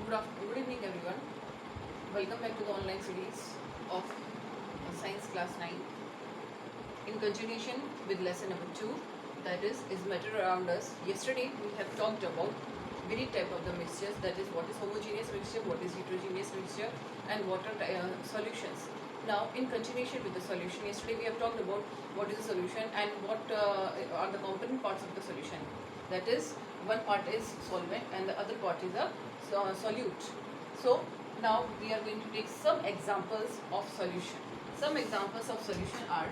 Good evening, everyone. Welcome back to the online series of Science Class 9. In continuation with lesson number 2, that is matter around us. Yesterday we have talked about various type of the mixtures, that is what is homogeneous mixture, what is heterogeneous mixture, and what are solutions. Now, in continuation with the solution, yesterday we have talked about what is a solution and what are the component parts of the solution. That is, one part is solvent and the other part is a solute. So now we are going to take some examples of solution. Some examples of solution are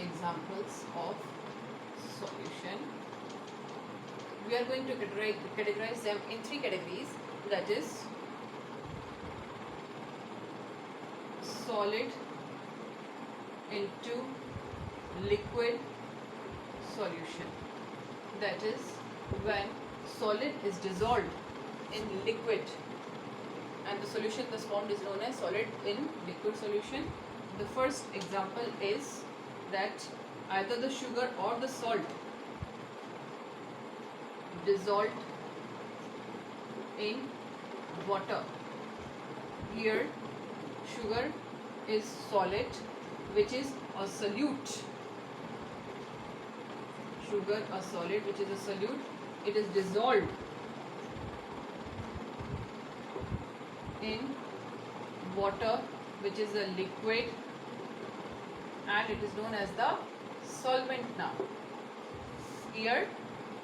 examples of solution. We are going to categorize them in three categories, that is solid into liquid solution. That is when solid is dissolved in liquid and the solution thus formed is known as solid in liquid solution. The first example is that either the sugar or the salt dissolved in water. Here sugar is solid, which is a solute. Sugar a solid, which is a solute. It is dissolved in water, which is a liquid, and it is known as the solvent now. Here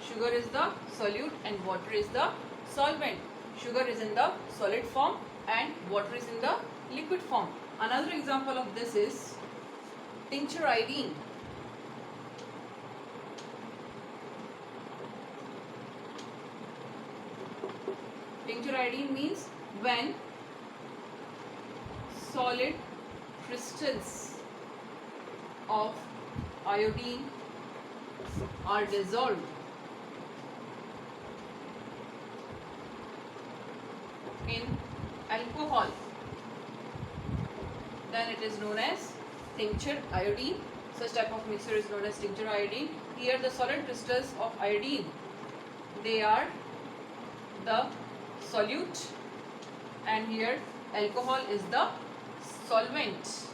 sugar is the solute and water is the solvent. Sugar is in the solid form and water is in the liquid form. Another example of this is tincture iodine. Tincture iodine means when solid crystals of iodine are dissolved in alcohol, then it is known as tincture iodine. Such type of mixture is known as tincture iodine. Here the solid crystals of iodine, they are the solute, and here alcohol is the solvent.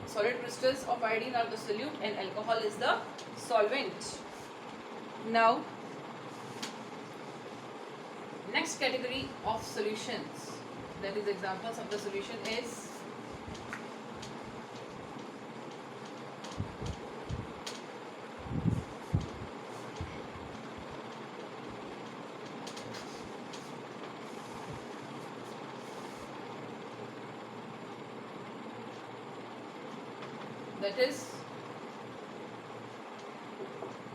Solid crystals of iodine are the solute and alcohol is the solvent. Now, next category of solutions, that is examples of the solution, is that is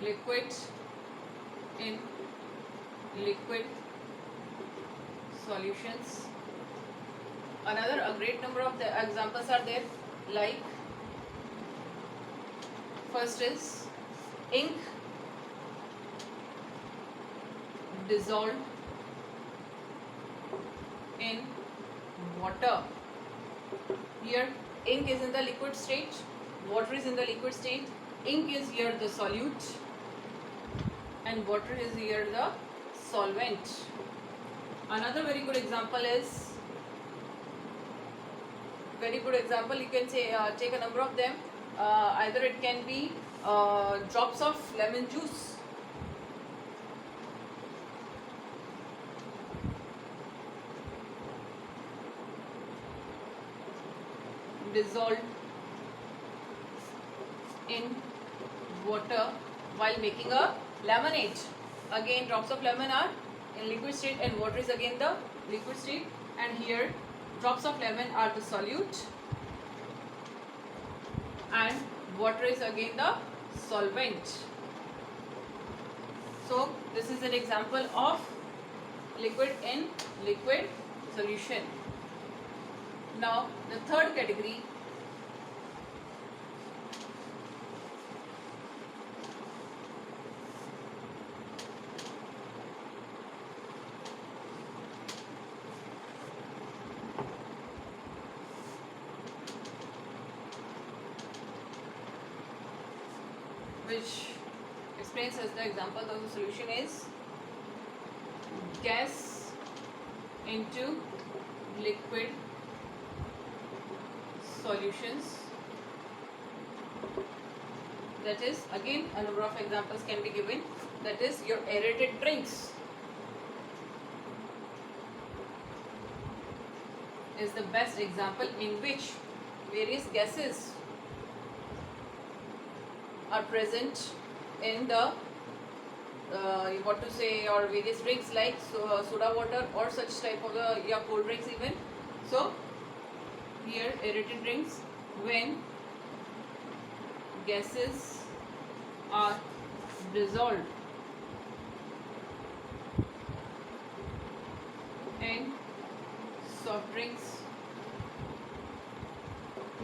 liquid in liquid solutions. Another a great number of the examples are there, like first is ink dissolved in water. Here ink is in the liquid state, water is in the liquid state. Ink is here the solute and water is here the solvent. Another very good example is, you can say take a number of them. Either it can be drops of lemon juice, dissolved in water while making a lemonade. Again, drops of lemon are in liquid state and water is again the liquid state, and here drops of lemon are the solute and water is again the solvent. So this is an example of liquid in liquid solution. Now the third category, which explains as the example of the solution is gas into liquid solutions. That is, again a number of examples can be given. That is your aerated drinks is the best example in which various gases are present in the what to say, or various drinks like soda water or such type of cold drinks even. So here aerated drinks, when gases are dissolved in soft drinks.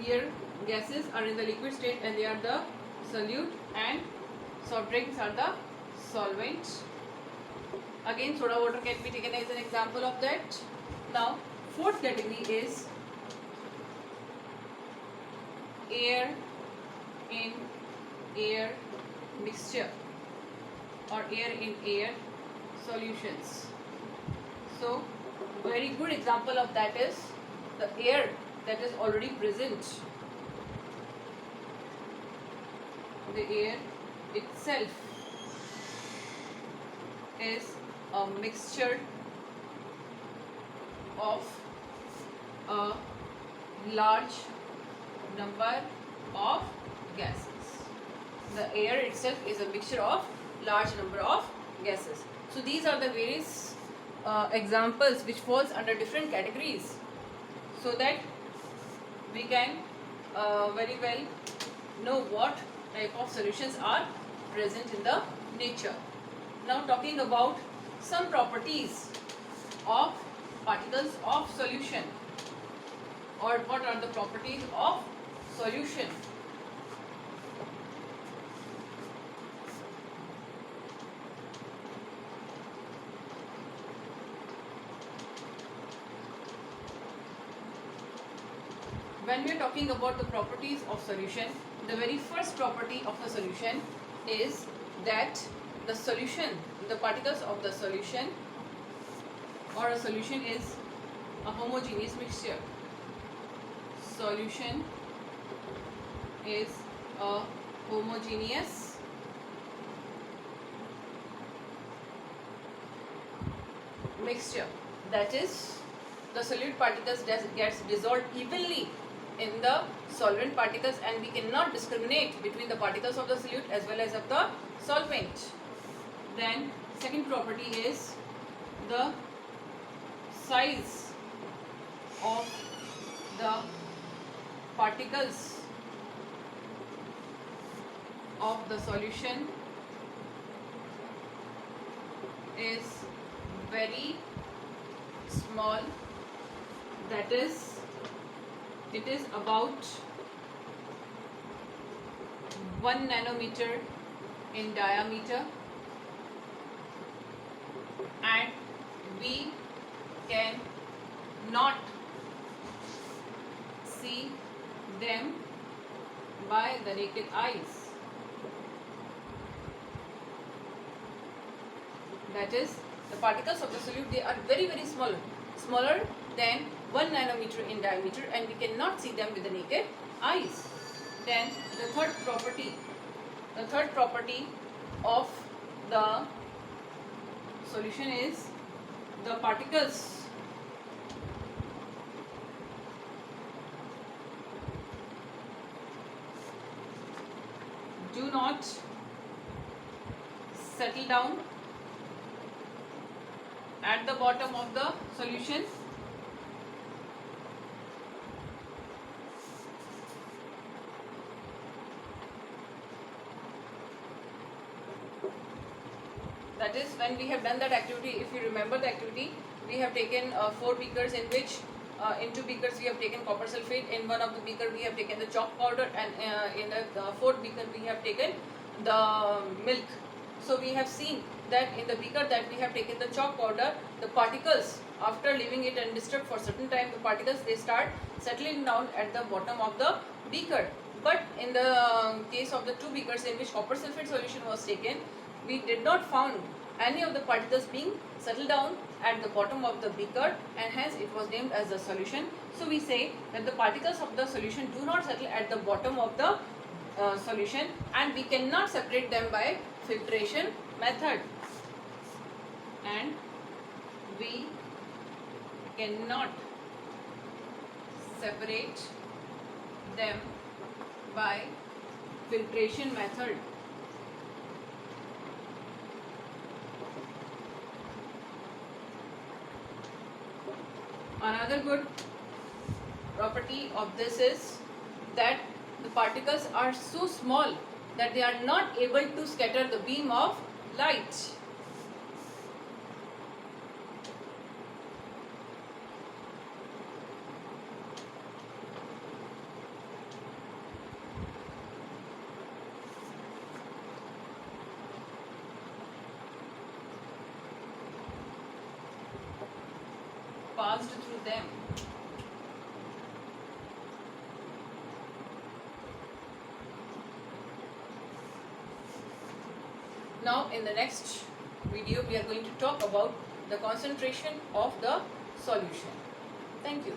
Here gases are in the liquid state and they are the solute, and soft drinks are the solvent. Again soda water can be taken as an example of that. Now fourth category is air in air mixture or air in air solutions. So very good example of that is the air that is already present. The air itself is a mixture of a large number of gases. The air itself is a mixture of large number of gases. So these are the various examples which falls under different categories, so that we can very well know what type of solutions are present in the nature. Now talking about some properties of particles of solution, or what are the properties of solution. When we are talking about the properties of solution, the very first property of the solution is that the solution, the particles of the solution or a solution is a homogeneous mixture. Solution is a homogeneous mixture. That is, the solute particles gets dissolved evenly in the solvent particles, and we cannot discriminate between the particles of the solute as well as of the solvent. Then second property is the size of the particles of the solution is very small. That is, it is about 1 nanometer in diameter, and we can not see them by the naked eyes. That is, the particles of the solute, they are very small, smaller than 1 nanometer in diameter, and we cannot see them with the naked eyes. Then the third property of the solution is the particles do not settle down at the bottom of the solution. That is, when we have done that activity, if you remember the activity, we have taken 4 beakers, in which in 2 beakers we have taken copper sulfate, in one of the beaker we have taken the chalk powder, and in the 4th beaker we have taken the milk. So we have seen that in the beaker that we have taken the chalk powder, the particles, after leaving it undisturbed for certain time, the particles, they start settling down at the bottom of the beaker. But in the case of the two beakers in which copper sulfate solution was taken, we did not found any of the particles being settled down at the bottom of the beaker, and hence it was named as the solution. So we say that the particles of the solution do not settle at the bottom of the solution, and we cannot separate them by filtration method, and we cannot separate them by filtration method. Another good property of this is that the particles are so small that they are not able to scatter the beam of light. Passed through them. Now in the next video we are going to talk about the concentration of the solution. Thank you.